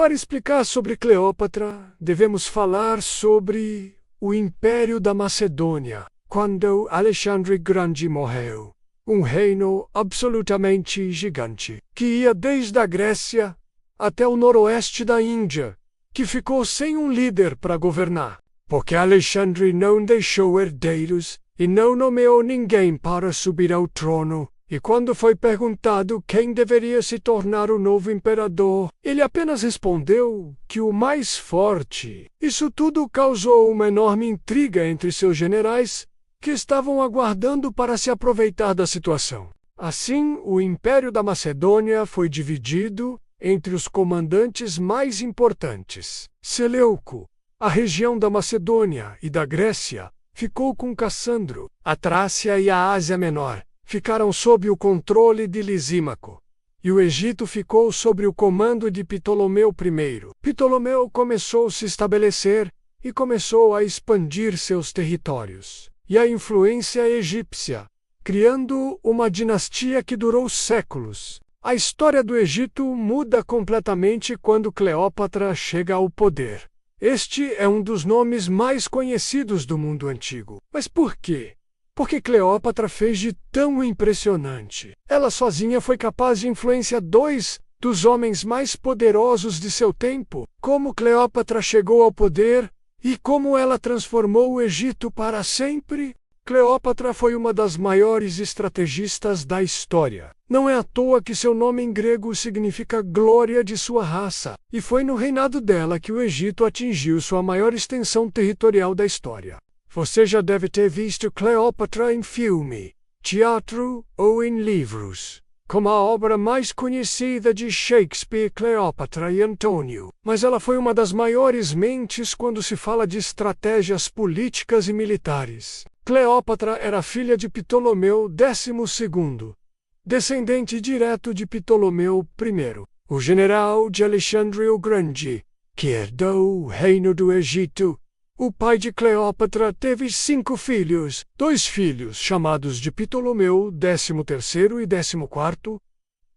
Para explicar sobre Cleópatra, devemos falar sobre o Império da Macedônia, quando Alexandre Grande morreu. Um reino absolutamente gigante, que ia desde a Grécia até o noroeste da Índia, que ficou sem um líder para governar, porque Alexandre não deixou herdeiros e não nomeou ninguém para subir ao trono. E quando foi perguntado quem deveria se tornar o novo imperador, ele apenas respondeu que o mais forte. Isso tudo causou uma enorme intriga entre seus generais, que estavam aguardando para se aproveitar da situação. Assim, o Império da Macedônia foi dividido entre os comandantes mais importantes. Seleuco, a região da Macedônia e da Grécia, ficou com Cassandro. A Trácia e a Ásia Menor ficaram sob o controle de Lisímaco, e o Egito ficou sob o comando de Ptolomeu I. Ptolomeu começou a se estabelecer e começou a expandir seus territórios e a influência egípcia, criando uma dinastia que durou séculos. A história do Egito muda completamente quando Cleópatra chega ao poder. Este é um dos nomes mais conhecidos do mundo antigo. Mas por quê? Porque Cleópatra fez de tão impressionante. Ela sozinha foi capaz de influenciar dois dos homens mais poderosos de seu tempo. Como Cleópatra chegou ao poder e como ela transformou o Egito para sempre. Cleópatra foi uma das maiores estrategistas da história. Não é à toa que seu nome em grego significa glória de sua raça, e foi no reinado dela que o Egito atingiu sua maior extensão territorial da história. Você já deve ter visto Cleópatra em filme, teatro ou em livros, como a obra mais conhecida de Shakespeare, Cleópatra e Antônio. Mas ela foi uma das maiores mentes quando se fala de estratégias políticas e militares. Cleópatra era filha de Ptolomeu II, descendente direto de Ptolomeu I, o general de Alexandre o Grande, que herdou o reino do Egito. O pai de Cleópatra teve 5 filhos, 2 filhos chamados de Ptolomeu XIII e XIV,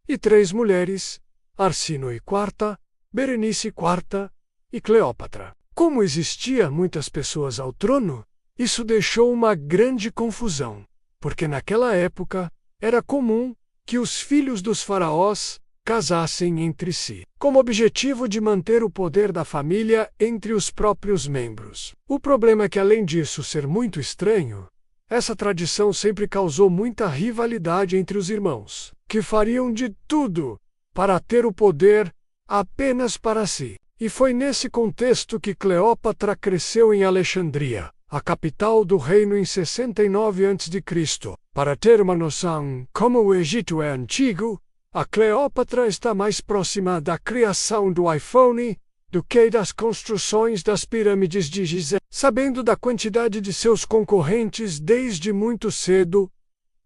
e 3 mulheres, Arsínoe IV, Berenice IV e Cleópatra. Como existia muitas pessoas ao trono, isso deixou uma grande confusão, porque naquela época era comum que os filhos dos faraós casassem entre si, como objetivo de manter o poder da família entre os próprios membros. O problema é que, além disso ser muito estranho, essa tradição sempre causou muita rivalidade entre os irmãos, que fariam de tudo para ter o poder apenas para si. E foi nesse contexto que Cleópatra cresceu em Alexandria, a capital do reino, em 69 a.C. Para ter uma noção como o Egito é antigo, a Cleópatra está mais próxima da criação do iPhone do que das construções das pirâmides de Gizé. Sabendo da quantidade de seus concorrentes desde muito cedo,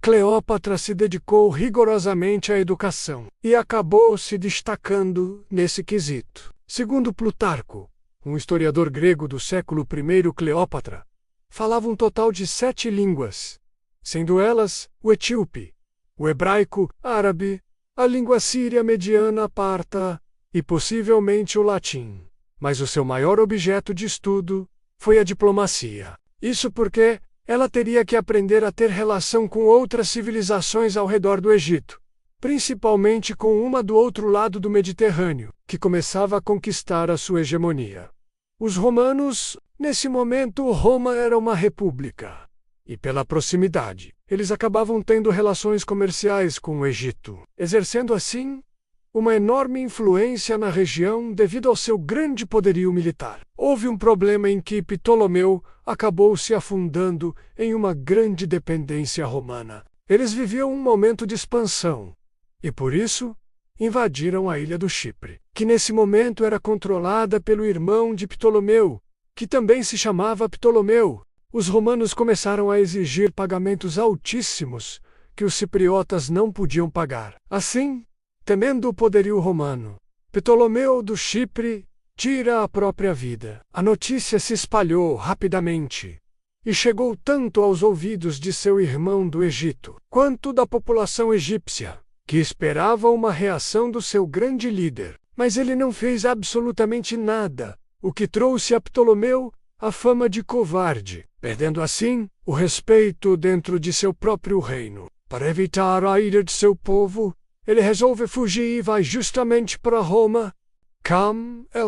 Cleópatra se dedicou rigorosamente à educação e acabou se destacando nesse quesito. Segundo Plutarco, um historiador grego do século I, Cleópatra falava um total de 7 línguas, sendo elas o etíope, o hebraico, árabe, a língua síria mediana parta e possivelmente o latim. Mas o seu maior objeto de estudo foi a diplomacia. Isso porque ela teria que aprender a ter relação com outras civilizações ao redor do Egito, principalmente com uma do outro lado do Mediterrâneo, que começava a conquistar a sua hegemonia. Os romanos, nesse momento, Roma era uma república. E pela proximidade, eles acabavam tendo relações comerciais com o Egito, exercendo assim uma enorme influência na região devido ao seu grande poderio militar. Houve um problema em que Ptolomeu acabou se afundando em uma grande dependência romana. Eles viviam um momento de expansão, e por isso invadiram a ilha do Chipre, que nesse momento era controlada pelo irmão de Ptolomeu, que também se chamava Ptolomeu. Os romanos começaram a exigir pagamentos altíssimos que os cipriotas não podiam pagar. Assim, temendo o poderio romano, Ptolomeu do Chipre tira a própria vida. A notícia se espalhou rapidamente e chegou tanto aos ouvidos de seu irmão do Egito, quanto da população egípcia, que esperava uma reação do seu grande líder. Mas ele não fez absolutamente nada, o que trouxe a Ptolomeu a fama de covarde, perdendo assim o respeito dentro de seu próprio reino. Para evitar a ira de seu povo, ele resolve fugir e vai justamente para Roma.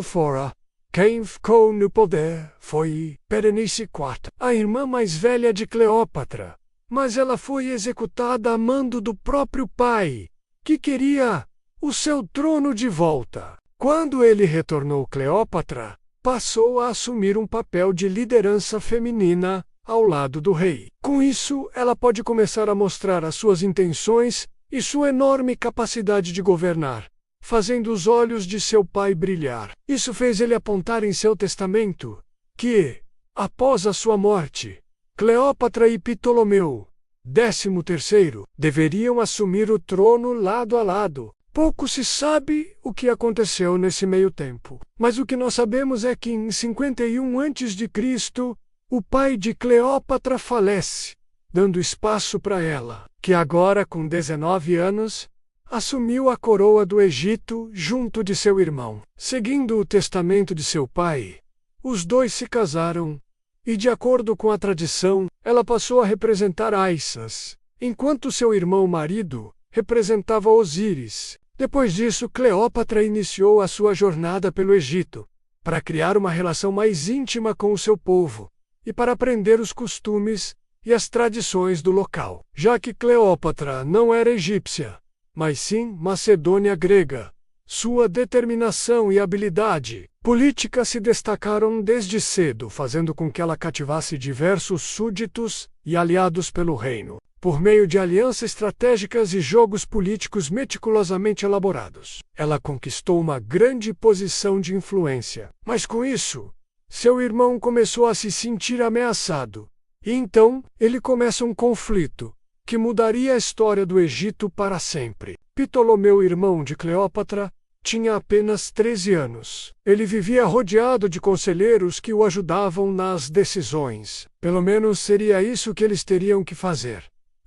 Fora. Quem ficou no poder foi Berenice IV, a irmã mais velha de Cleópatra, mas ela foi executada a mando do próprio pai, que queria o seu trono de volta. Quando ele retornou Cleópatra, passou a assumir um papel de liderança feminina ao lado do rei. Com isso, ela pode começar a mostrar as suas intenções e sua enorme capacidade de governar, fazendo os olhos de seu pai brilhar. Isso fez ele apontar em seu testamento que, após a sua morte, Cleópatra e Ptolomeu, 13º, deveriam assumir o trono lado a lado. Pouco se sabe o que aconteceu nesse meio tempo, mas o que nós sabemos é que em 51 a.C., o pai de Cleópatra falece, dando espaço para ela, que agora com 19 anos, assumiu a coroa do Egito junto de seu irmão. Seguindo o testamento de seu pai, os dois se casaram, e de acordo com a tradição, ela passou a representar Aissas, enquanto seu irmão marido representava Osíris. Depois disso, Cleópatra iniciou a sua jornada pelo Egito, para criar uma relação mais íntima com o seu povo, e para aprender os costumes e as tradições do local. Já que Cleópatra não era egípcia, mas sim macedônia grega, sua determinação e habilidade política se destacaram desde cedo, fazendo com que ela cativasse diversos súditos e aliados pelo reino, por meio de alianças estratégicas e jogos políticos meticulosamente elaborados. Ela conquistou uma grande posição de influência. Mas com isso, seu irmão começou a se sentir ameaçado. E então, ele começa um conflito que mudaria a história do Egito para sempre. Ptolomeu, irmão de Cleópatra, tinha apenas 13 anos. Ele vivia rodeado de conselheiros que o ajudavam nas decisões. Pelo menos seria isso que eles teriam que fazer.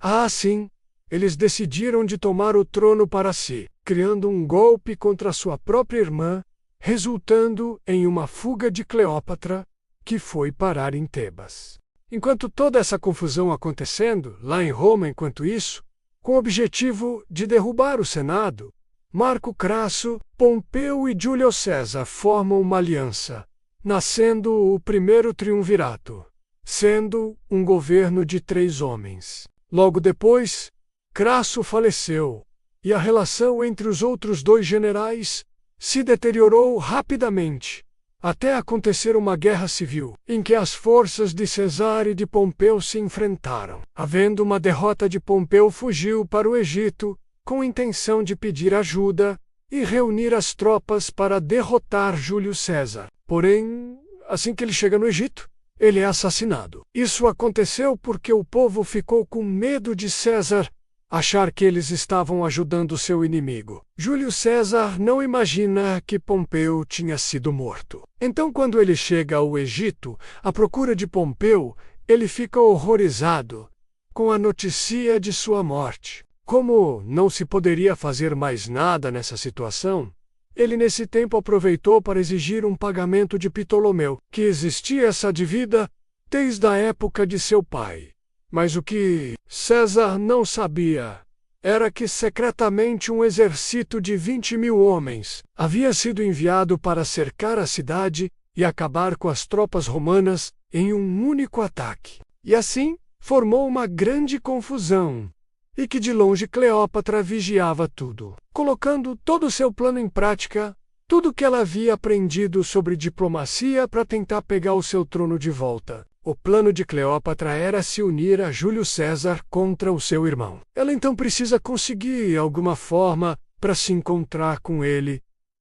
Assim, eles decidiram de tomar o trono para si, criando um golpe contra sua própria irmã, resultando em uma fuga de Cleópatra, que foi parar em Tebas. Enquanto toda essa confusão acontecendo, lá em Roma, enquanto isso, com o objetivo de derrubar o Senado, Marco Crasso, Pompeu e Júlio César formam uma aliança, nascendo o primeiro triunvirato, sendo um governo de 3 homens. Logo depois, Crasso faleceu, e a relação entre os outros 2 generais se deteriorou rapidamente, até acontecer uma guerra civil, em que as forças de César e de Pompeu se enfrentaram. Havendo uma derrota de Pompeu, fugiu para o Egito, com intenção de pedir ajuda e reunir as tropas para derrotar Júlio César. Porém, assim que ele chega no Egito, ele é assassinado. Isso aconteceu porque o povo ficou com medo de César achar que eles estavam ajudando seu inimigo. Júlio César não imagina que Pompeu tinha sido morto. Então, quando ele chega ao Egito, à procura de Pompeu, ele fica horrorizado com a notícia de sua morte. Como não se poderia fazer mais nada nessa situação, ele nesse tempo aproveitou para exigir um pagamento de Ptolomeu, que existia essa dívida desde a época de seu pai. Mas o que César não sabia era que secretamente um exército de 20.000 homens havia sido enviado para cercar a cidade e acabar com as tropas romanas em um único ataque. E assim formou uma grande confusão, e que de longe Cleópatra vigiava tudo, colocando todo o seu plano em prática, tudo que ela havia aprendido sobre diplomacia para tentar pegar o seu trono de volta. O plano de Cleópatra era se unir a Júlio César contra o seu irmão. Ela então precisa conseguir alguma forma para se encontrar com ele.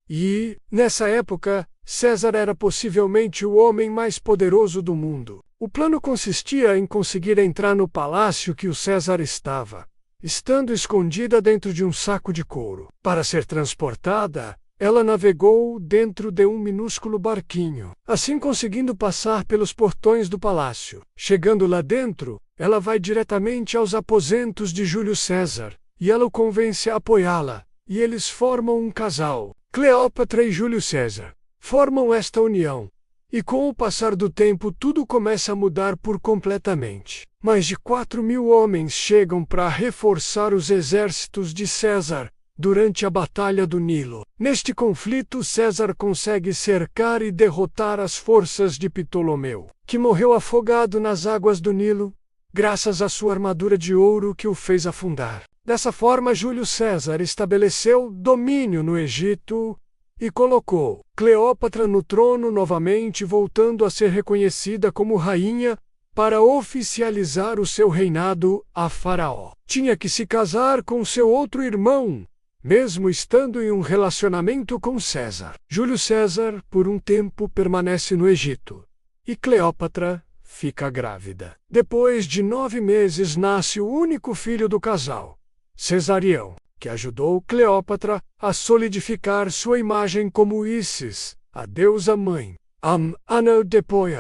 E, nessa época, César era possivelmente o homem mais poderoso do mundo. O plano consistia em conseguir entrar no palácio que o César estava, estando escondida dentro de um saco de couro. Para ser transportada, ela navegou dentro de um minúsculo barquinho, assim conseguindo passar pelos portões do palácio. Chegando lá dentro, ela vai diretamente aos aposentos de Júlio César, e ela o convence a apoiá-la, e eles formam um casal. Cleópatra e Júlio César formam esta união, e com o passar do tempo tudo começa a mudar por completamente. Mais de 4.000 homens chegam para reforçar os exércitos de César durante a Batalha do Nilo. Neste conflito, César consegue cercar e derrotar as forças de Ptolomeu, que morreu afogado nas águas do Nilo, graças à sua armadura de ouro que o fez afundar. Dessa forma, Júlio César estabeleceu domínio no Egito e colocou Cleópatra no trono novamente, voltando a ser reconhecida como rainha para oficializar o seu reinado a Faraó. Tinha que se casar com seu outro irmão, mesmo estando em um relacionamento com César. Júlio César, por um tempo, permanece no Egito, e Cleópatra fica grávida. Depois de 9 meses, nasce o único filho do casal, Cesarião, que ajudou Cleópatra a solidificar sua imagem como Ísis, a deusa mãe. Ano depois,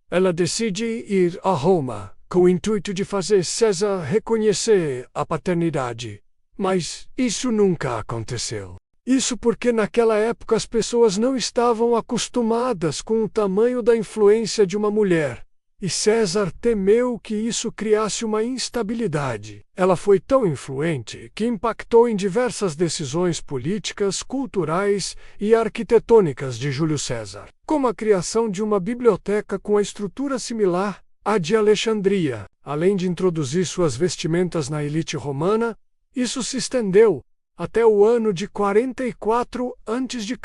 ela decide ir a Roma, com o intuito de fazer César reconhecer a paternidade. Mas isso nunca aconteceu. Isso porque naquela época as pessoas não estavam acostumadas com o tamanho da influência de uma mulher, e César temeu que isso criasse uma instabilidade. Ela foi tão influente que impactou em diversas decisões políticas, culturais e arquitetônicas de Júlio César, como a criação de uma biblioteca com a estrutura similar à de Alexandria. Além de introduzir suas vestimentas na elite romana, isso se estendeu até o ano de 44 a.C.,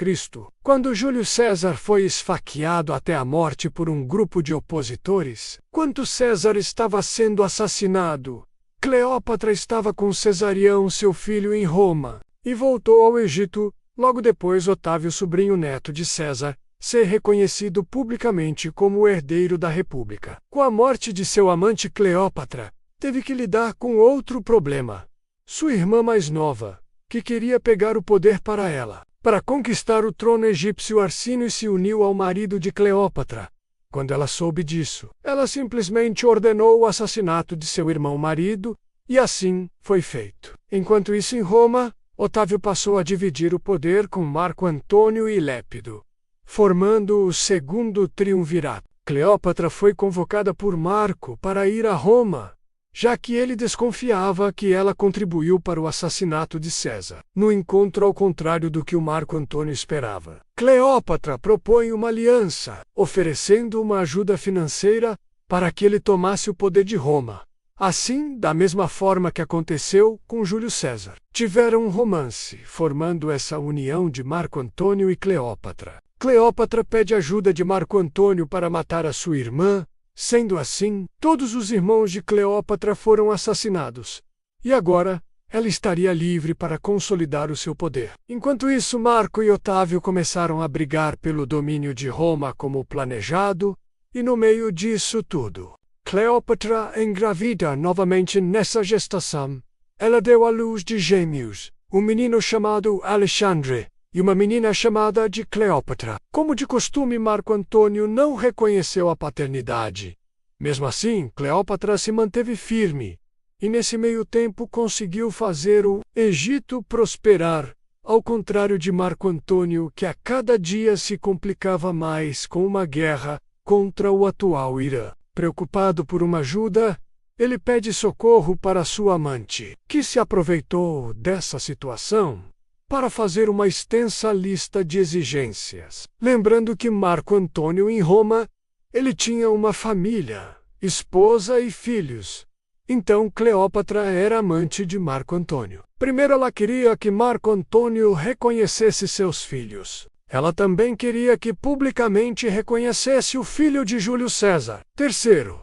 quando Júlio César foi esfaqueado até a morte por um grupo de opositores. Quando César estava sendo assassinado, Cleópatra estava com Cesarião, seu filho, em Roma, e voltou ao Egito. Logo depois, Otávio, sobrinho neto de César, ser reconhecido publicamente como o herdeiro da República. Com a morte de seu amante, Cleópatra teve que lidar com outro problema. Sua irmã mais nova, que queria pegar o poder para ela. Para conquistar o trono egípcio, Arsínio se uniu ao marido de Cleópatra. Quando ela soube disso, ela simplesmente ordenou o assassinato de seu irmão-marido, e assim foi feito. Enquanto isso, em Roma, Otávio passou a dividir o poder com Marco Antônio e Lépido, formando o segundo triunvirato. Cleópatra foi convocada por Marco para ir a Roma, já que ele desconfiava que ela contribuiu para o assassinato de César. No encontro, ao contrário do que o Marco Antônio esperava, Cleópatra propõe uma aliança, oferecendo uma ajuda financeira para que ele tomasse o poder de Roma. Assim, da mesma forma que aconteceu com Júlio César. Tiveram um romance, formando essa união de Marco Antônio e Cleópatra. Cleópatra pede ajuda de Marco Antônio para matar a sua irmã. Sendo assim, todos os irmãos de Cleópatra foram assassinados, e agora ela estaria livre para consolidar o seu poder. Enquanto isso, Marco e Otávio começaram a brigar pelo domínio de Roma como planejado, e no meio disso tudo, Cleópatra engravida novamente. Nessa gestação, ela deu à luz de gêmeos, um menino chamado Alexandre e uma menina chamada de Cleópatra. Como de costume, Marco Antônio não reconheceu a paternidade. Mesmo assim, Cleópatra se manteve firme, e nesse meio tempo conseguiu fazer o Egito prosperar, ao contrário de Marco Antônio, que a cada dia se complicava mais com uma guerra contra o atual Irã. Preocupado por uma ajuda, ele pede socorro para sua amante, que se aproveitou dessa situação para fazer uma extensa lista de exigências. Lembrando que Marco Antônio, em Roma, ele tinha uma família, esposa e filhos. Então Cleópatra era amante de Marco Antônio. Primeiro, ela queria que Marco Antônio reconhecesse seus filhos. Ela também queria que publicamente reconhecesse o filho de Júlio César. Terceiro,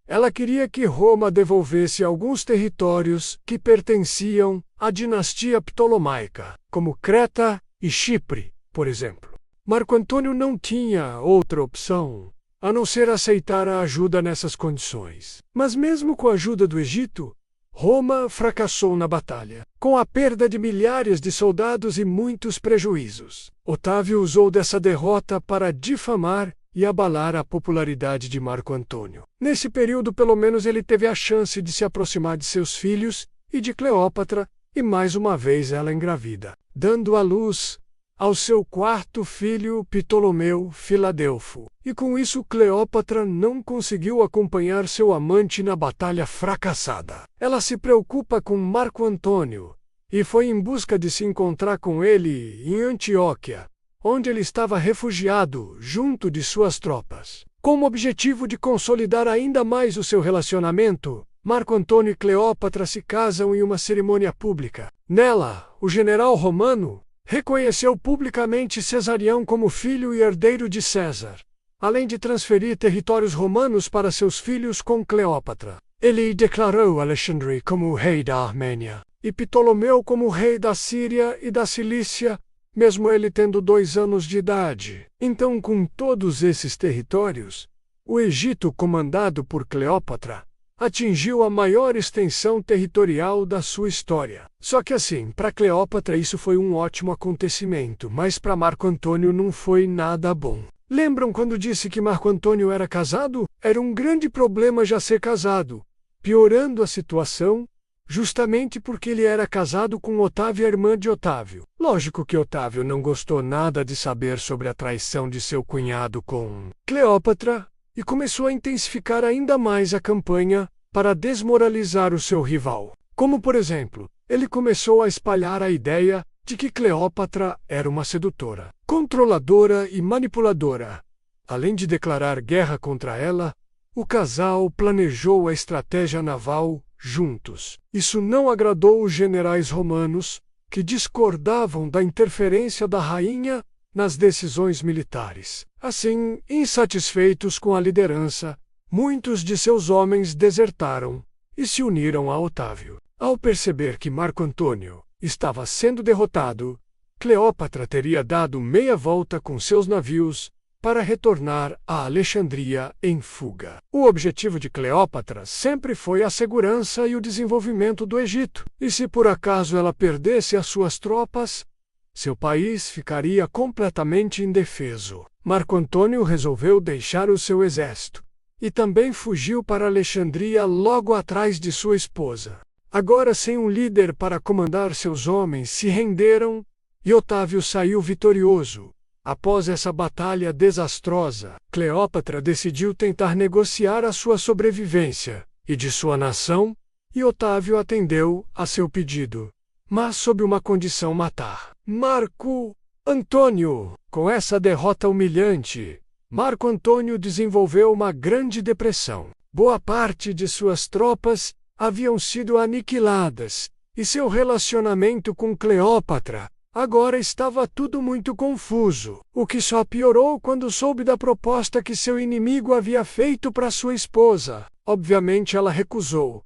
ela queria que Roma devolvesse alguns territórios que pertenciam à dinastia ptolomaica, como Creta e Chipre, por exemplo. Marco Antônio não tinha outra opção a não ser aceitar a ajuda nessas condições. Mas mesmo com a ajuda do Egito, Roma fracassou na batalha, com a perda de milhares de soldados e muitos prejuízos. Otávio usou dessa derrota para difamar e abalar a popularidade de Marco Antônio. Nesse período, pelo menos, ele teve a chance de se aproximar de seus filhos e de Cleópatra, e mais uma vez ela engravida, dando à luz ao seu quarto filho Ptolomeu Filadelfo. E com isso Cleópatra não conseguiu acompanhar seu amante na batalha fracassada. Ela se preocupa com Marco Antônio e foi em busca de se encontrar com ele em Antioquia, onde ele estava refugiado junto de suas tropas. Com o objetivo de consolidar ainda mais o seu relacionamento, Marco Antônio e Cleópatra se casam em uma cerimônia pública. Nela, o general romano reconheceu publicamente Cesarião como filho e herdeiro de César, além de transferir territórios romanos para seus filhos com Cleópatra. Ele declarou Alexandre como rei da Armênia e Ptolomeu como rei da Síria e da Cilícia, mesmo ele tendo 2 anos de idade. Então, com todos esses territórios, o Egito, comandado por Cleópatra, atingiu a maior extensão territorial da sua história. Só que assim, para Cleópatra isso foi um ótimo acontecimento, mas para Marco Antônio não foi nada bom. Lembram quando disse que Marco Antônio era casado? Era um grande problema já ser casado, piorando a situação, justamente porque ele era casado com Otávia, irmã de Otávio. Lógico que Otávio não gostou nada de saber sobre a traição de seu cunhado com Cleópatra e começou a intensificar ainda mais a campanha para desmoralizar o seu rival. Como, por exemplo, ele começou a espalhar a ideia de que Cleópatra era uma sedutora, controladora e manipuladora. Além de declarar guerra contra ela, o casal planejou a estratégia naval juntos. Isso não agradou os generais romanos, que discordavam da interferência da rainha nas decisões militares. Assim, insatisfeitos com a liderança, muitos de seus homens desertaram e se uniram a Otávio. Ao perceber que Marco Antônio estava sendo derrotado, Cleópatra teria dado meia volta com seus navios para retornar a Alexandria em fuga. O objetivo de Cleópatra sempre foi a segurança e o desenvolvimento do Egito, e se por acaso ela perdesse as suas tropas, seu país ficaria completamente indefeso. Marco Antônio resolveu deixar o seu exército, e também fugiu para Alexandria logo atrás de sua esposa. Agora, sem um líder para comandar seus homens, se renderam, e Otávio saiu vitorioso. Após essa batalha desastrosa, Cleópatra decidiu tentar negociar a sua sobrevivência e de sua nação, e Otávio atendeu a seu pedido, mas sob uma condição: matar Marco Antônio. Com essa derrota humilhante, Marco Antônio desenvolveu uma grande depressão. Boa parte de suas tropas haviam sido aniquiladas, e seu relacionamento com Cleópatra agora estava tudo muito confuso, o que só piorou quando soube da proposta que seu inimigo havia feito para sua esposa. Obviamente ela recusou.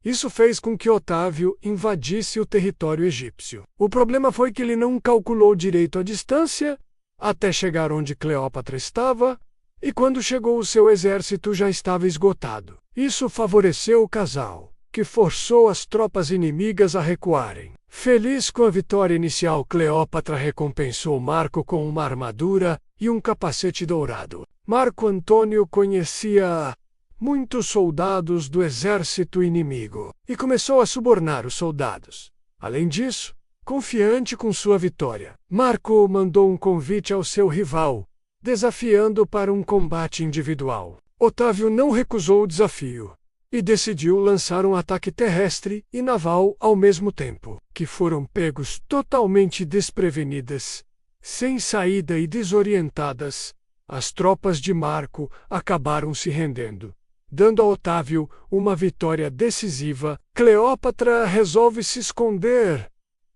Isso fez com que Otávio invadisse o território egípcio. O problema foi que ele não calculou direito a distância até chegar onde Cleópatra estava, e quando chegou o seu exército já estava esgotado. Isso favoreceu o casal, que forçou as tropas inimigas a recuarem. Feliz com a vitória inicial, Cleópatra recompensou Marco com uma armadura e um capacete dourado. Marco Antônio conhecia muitos soldados do exército inimigo e começou a subornar os soldados. Além disso, confiante com sua vitória, Marco mandou um convite ao seu rival, desafiando para um combate individual. Otávio não recusou o desafio e decidiu lançar um ataque terrestre e naval ao mesmo tempo, que foram pegos totalmente desprevenidas, sem saída e desorientadas. As tropas de Marco acabaram se rendendo, dando a Otávio uma vitória decisiva. Cleópatra resolve se esconder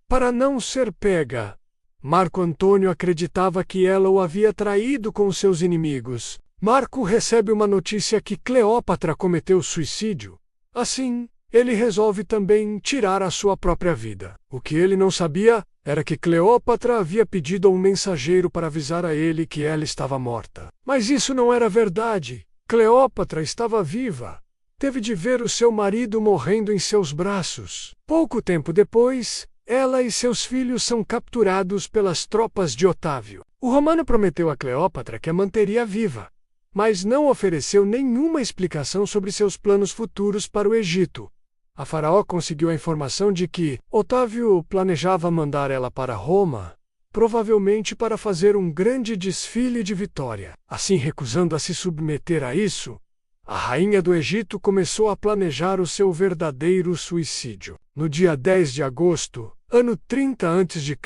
para não ser pega. Marco Antônio acreditava que ela o havia traído com seus inimigos. Marco recebe uma notícia que Cleópatra cometeu suicídio. Assim, ele resolve também tirar a sua própria vida. O que ele não sabia era que Cleópatra havia pedido a um mensageiro para avisar a ele que ela estava morta. Mas isso não era verdade. Cleópatra estava viva. Teve de ver o seu marido morrendo em seus braços. Pouco tempo depois, ela e seus filhos são capturados pelas tropas de Otávio. O romano prometeu a Cleópatra que a manteria viva, mas não ofereceu nenhuma explicação sobre seus planos futuros para o Egito. A faraó conseguiu a informação de que Otávio planejava mandar ela para Roma, provavelmente para fazer um grande desfile de vitória. Assim, recusando a se submeter a isso, a rainha do Egito começou a planejar o seu verdadeiro suicídio. No dia 10 de agosto, ano 30 a.C.,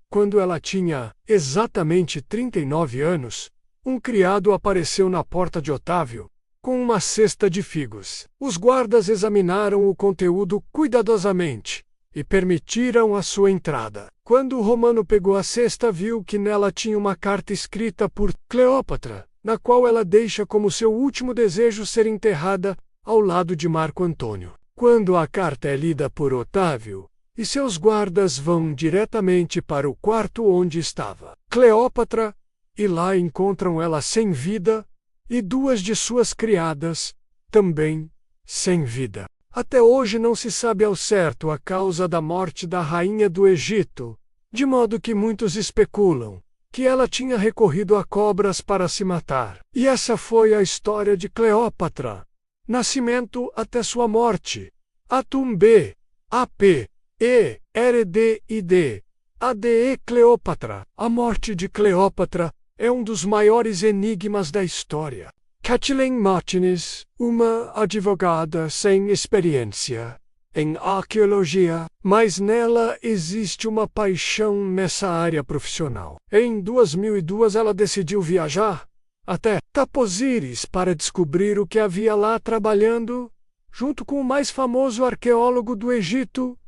quando ela tinha exatamente 39 anos, um criado apareceu na porta de Otávio, com uma cesta de figos. Os guardas examinaram o conteúdo cuidadosamente e permitiram a sua entrada. Quando o romano pegou a cesta, viu que nela tinha uma carta escrita por Cleópatra, na qual ela deixa como seu último desejo ser enterrada ao lado de Marco Antônio. Quando a carta é lida por Otávio, e seus guardas vão diretamente para o quarto onde estava Cleópatra, e lá encontram ela sem vida, e duas de suas criadas, também sem vida. Até hoje não se sabe ao certo a causa da morte da rainha do Egito, de modo que muitos especulam que ela tinha recorrido a cobras para se matar. E essa foi a história de Cleópatra. Nascimento até sua morte. Atum B. AP. E. RDID. ADE Cleópatra. A morte de Cleópatra é um dos maiores enigmas da história. Kathleen Martinez, uma advogada sem experiência em arqueologia, mas nela existe uma paixão nessa área profissional. Em 2002 ela decidiu viajar até Taposiris para descobrir o que havia lá trabalhando, junto com o mais famoso arqueólogo do Egito,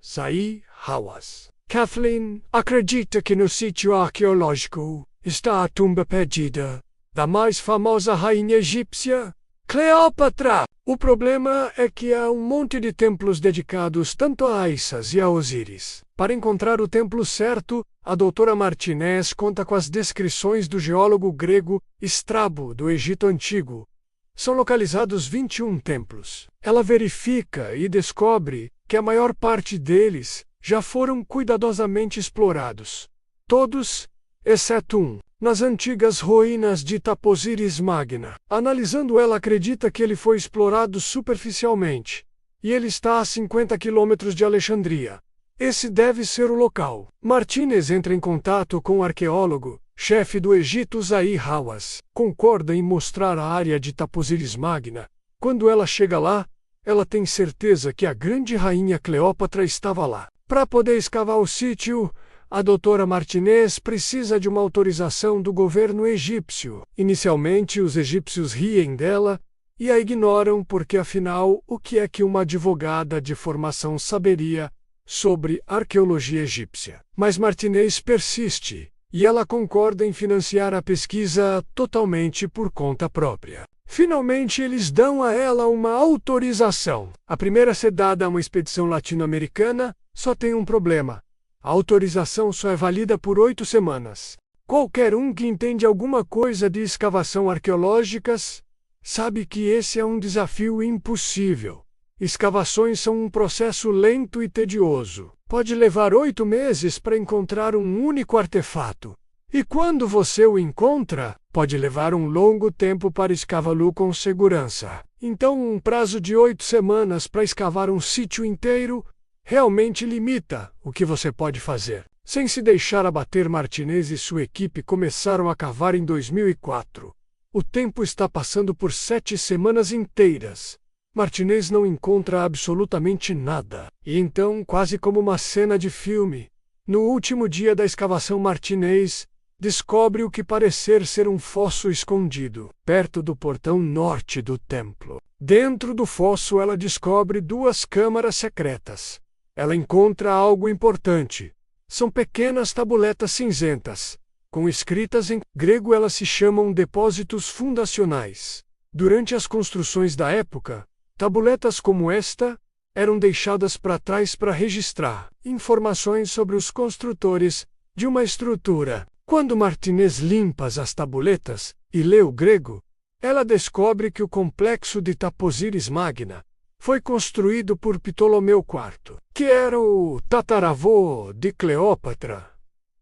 Zahi Hawass. Kathleen acredita que no sítio arqueológico está a tumba perdida da mais famosa rainha egípcia, Cleópatra. O problema é que há um monte de templos dedicados tanto a Isis e a Osíris. Para encontrar o templo certo, a doutora Martinez conta com as descrições do geólogo grego Estrabo, do Egito Antigo. São localizados 21 templos. Ela verifica e descobre que a maior parte deles já foram cuidadosamente explorados. Todos, exceto um, nas antigas ruínas de Taposiris Magna. Analisando, ela acredita que ele foi explorado superficialmente, e ele está a 50 quilômetros de Alexandria. Esse deve ser o local. Martinez entra em contato com o arqueólogo, chefe do Egito Zahi Hawass. Concorda em mostrar a área de Taposiris Magna. Quando ela chega lá, ela tem certeza que a grande rainha Cleópatra estava lá. Para poder escavar o sítio, a doutora Martinez precisa de uma autorização do governo egípcio. Inicialmente, os egípcios riem dela e a ignoram porque, afinal, o que é que uma advogada de formação saberia sobre arqueologia egípcia? Mas Martinez persiste e ela concorda em financiar a pesquisa totalmente por conta própria. Finalmente, eles dão a ela uma autorização. A primeira a ser dada a uma expedição latino-americana só tem um problema. A autorização só é válida por 8 semanas. Qualquer um que entende alguma coisa de escavação arqueológicas sabe que esse é um desafio impossível. Escavações são um processo lento e tedioso. Pode levar 8 meses para encontrar um único artefato. E quando você o encontra, pode levar um longo tempo para escavá-lo com segurança. Então, um prazo de 8 semanas para escavar um sítio inteiro realmente limita o que você pode fazer. Sem se deixar abater, Martinez e sua equipe começaram a cavar em 2004. O tempo está passando por 7 semanas inteiras. Martinez não encontra absolutamente nada. E então, quase como uma cena de filme, no último dia da escavação, Martinez descobre o que parecer ser um fosso escondido, perto do portão norte do templo. Dentro do fosso, ela descobre 2 câmaras secretas. Ela encontra algo importante. São pequenas tabuletas cinzentas, com escritas em grego. Elas se chamam depósitos fundacionais. Durante as construções da época, tabuletas como esta eram deixadas para trás para registrar informações sobre os construtores de uma estrutura. Quando Martinez limpa as tabuletas e lê o grego, ela descobre que o complexo de Taposiris Magna foi construído por Ptolomeu IV, que era o tataravô de Cleópatra.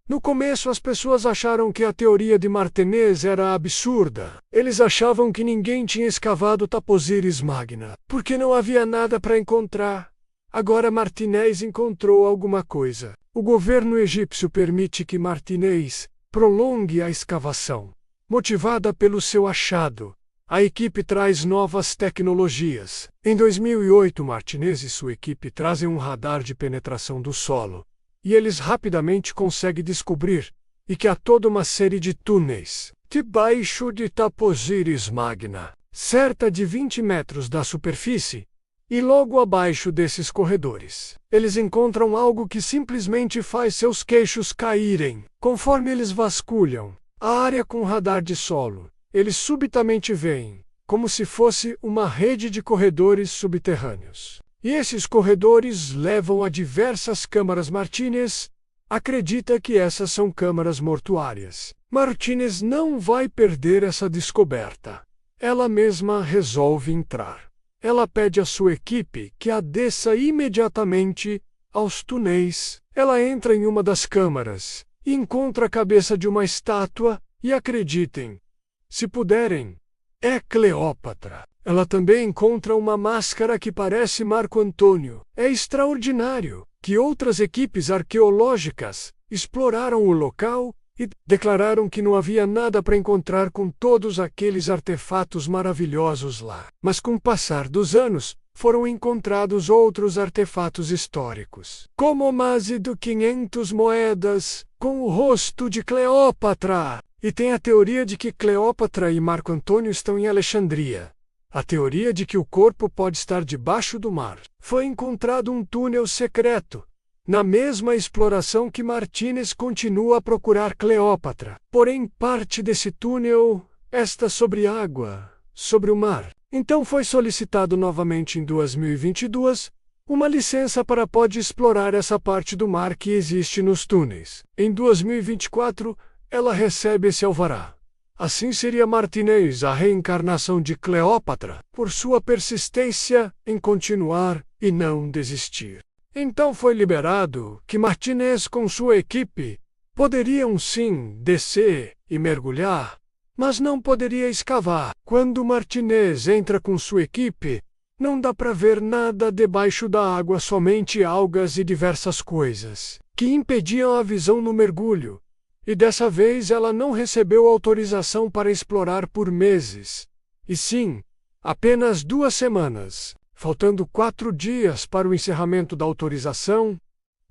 No começo, as pessoas acharam que a teoria de Martinez era absurda. Eles achavam que ninguém tinha escavado Taposiris Magna, porque não havia nada para encontrar. Agora Martinez encontrou alguma coisa. O governo egípcio permite que Martinez prolongue a escavação. Motivada pelo seu achado, a equipe traz novas tecnologias. Em 2008, Martinez e sua equipe trazem um radar de penetração do solo, e eles rapidamente conseguem descobrir que há toda uma série de túneis debaixo de Taposiris Magna, cerca de 20 metros da superfície, e logo abaixo desses corredores, eles encontram algo que simplesmente faz seus queixos caírem. Conforme eles vasculham a área com radar de solo, eles subitamente veem como se fosse uma rede de corredores subterrâneos. E esses corredores levam a diversas câmaras. Martinez acredita que essas são câmaras mortuárias. Martinez não vai perder essa descoberta. Ela mesma resolve entrar. Ela pede à sua equipe que a desça imediatamente aos túneis. Ela entra em uma das câmaras e encontra a cabeça de uma estátua e acreditem, se puderem, é Cleópatra. Ela também encontra uma máscara que parece Marco Antônio. É extraordinário que outras equipes arqueológicas exploraram o local e declararam que não havia nada para encontrar com todos aqueles artefatos maravilhosos lá. Mas com o passar dos anos, foram encontrados outros artefatos históricos, como mais de 500 moedas com o rosto de Cleópatra. E tem a teoria de que Cleópatra e Marco Antônio estão em Alexandria. A teoria de que o corpo pode estar debaixo do mar. Foi encontrado um túnel secreto. Na mesma exploração que Martinez continua a procurar Cleópatra. Porém, parte desse túnel está sobre água, sobre o mar. Então foi solicitado novamente em 2022 uma licença para pode explorar essa parte do mar que existe nos túneis. Em 2024, ela recebe esse alvará. Assim seria Martinez a reencarnação de Cleópatra, por sua persistência em continuar e não desistir. Então foi liberado que Martinez com sua equipe poderiam sim descer e mergulhar, mas não poderia escavar. Quando Martinez entra com sua equipe, não dá para ver nada debaixo da água, somente algas e diversas coisas que impediam a visão no mergulho. E dessa vez ela não recebeu autorização para explorar por meses, e sim, apenas 2 semanas. Faltando 4 dias para o encerramento da autorização,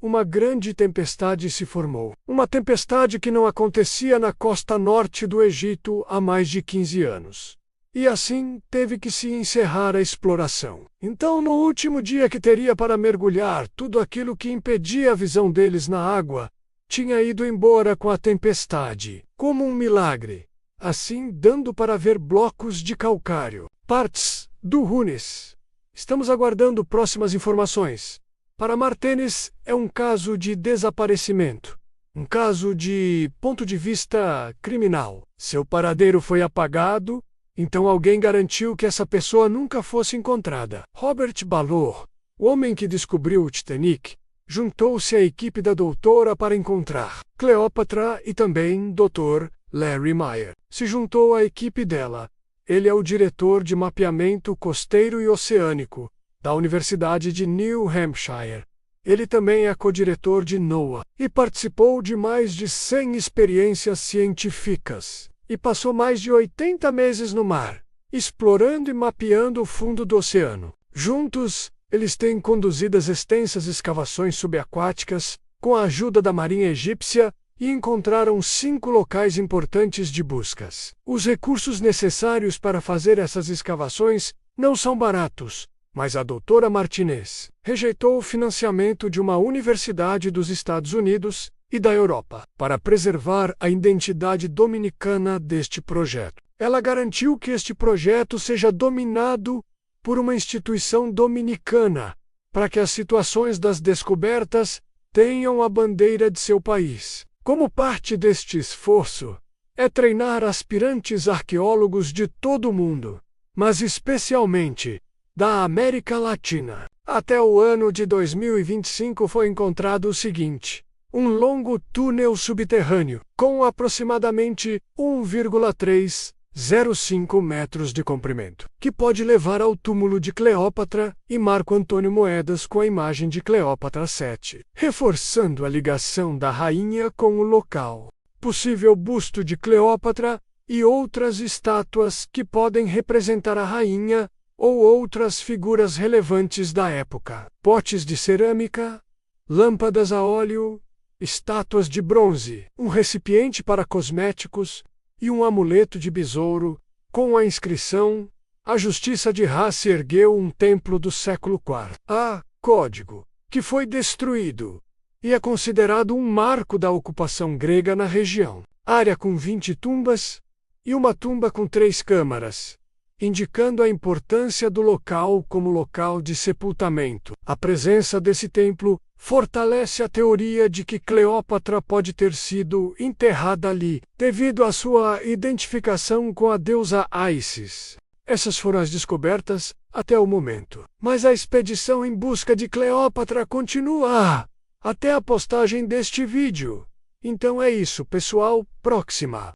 uma grande tempestade se formou. Uma tempestade que não acontecia na costa norte do Egito há mais de 15 anos. E assim teve que se encerrar a exploração. Então, no último dia que teria para mergulhar, tudo aquilo que impedia a visão deles na água tinha ido embora com a tempestade, como um milagre. Assim, dando para ver blocos de calcário, partes do Hunes. Estamos aguardando próximas informações. Para Martinez, é um caso de desaparecimento. Um caso de ponto de vista criminal. Seu paradeiro foi apagado, então alguém garantiu que essa pessoa nunca fosse encontrada. Robert Balor, o homem que descobriu o Titanic, juntou-se à equipe da doutora para encontrar Cleópatra e também Dr. Larry Meyer se juntou à equipe dela. Ele é o diretor de mapeamento costeiro e oceânico da Universidade de New Hampshire. Ele também é co-diretor de NOAA e participou de mais de 100 experiências científicas e passou mais de 80 meses no mar, explorando e mapeando o fundo do oceano. Juntos, eles têm conduzido as extensas escavações subaquáticas com a ajuda da Marinha Egípcia e encontraram 5 locais importantes de buscas. Os recursos necessários para fazer essas escavações não são baratos, mas a doutora Martinez rejeitou o financiamento de uma universidade dos Estados Unidos e da Europa para preservar a identidade dominicana deste projeto. Ela garantiu que este projeto seja dominado por uma instituição dominicana, para que as situações das descobertas tenham a bandeira de seu país. Como parte deste esforço, é treinar aspirantes arqueólogos de todo o mundo, mas especialmente da América Latina. Até o ano de 2025 foi encontrado o seguinte: um longo túnel subterrâneo, com aproximadamente 1,30 0,5 metros de comprimento, que pode levar ao túmulo de Cleópatra e Marco Antônio Moedas com a imagem de Cleópatra VII, reforçando a ligação da rainha com o local. Possível busto de Cleópatra e outras estátuas que podem representar a rainha ou outras figuras relevantes da época. Potes de cerâmica, lâmpadas a óleo, estátuas de bronze, um recipiente para cosméticos e um amuleto de besouro, com a inscrição: a Justiça de Raça ergueu um templo do século IV. Código, que foi destruído, e é considerado um marco da ocupação grega na região. Área com 20 tumbas, e uma tumba com 3 câmaras, indicando a importância do local como local de sepultamento. A presença desse templo fortalece a teoria de que Cleópatra pode ter sido enterrada ali, devido à sua identificação com a deusa Isis. Essas foram as descobertas até o momento. Mas a expedição em busca de Cleópatra continua até a postagem deste vídeo. Então é isso, pessoal. Próxima.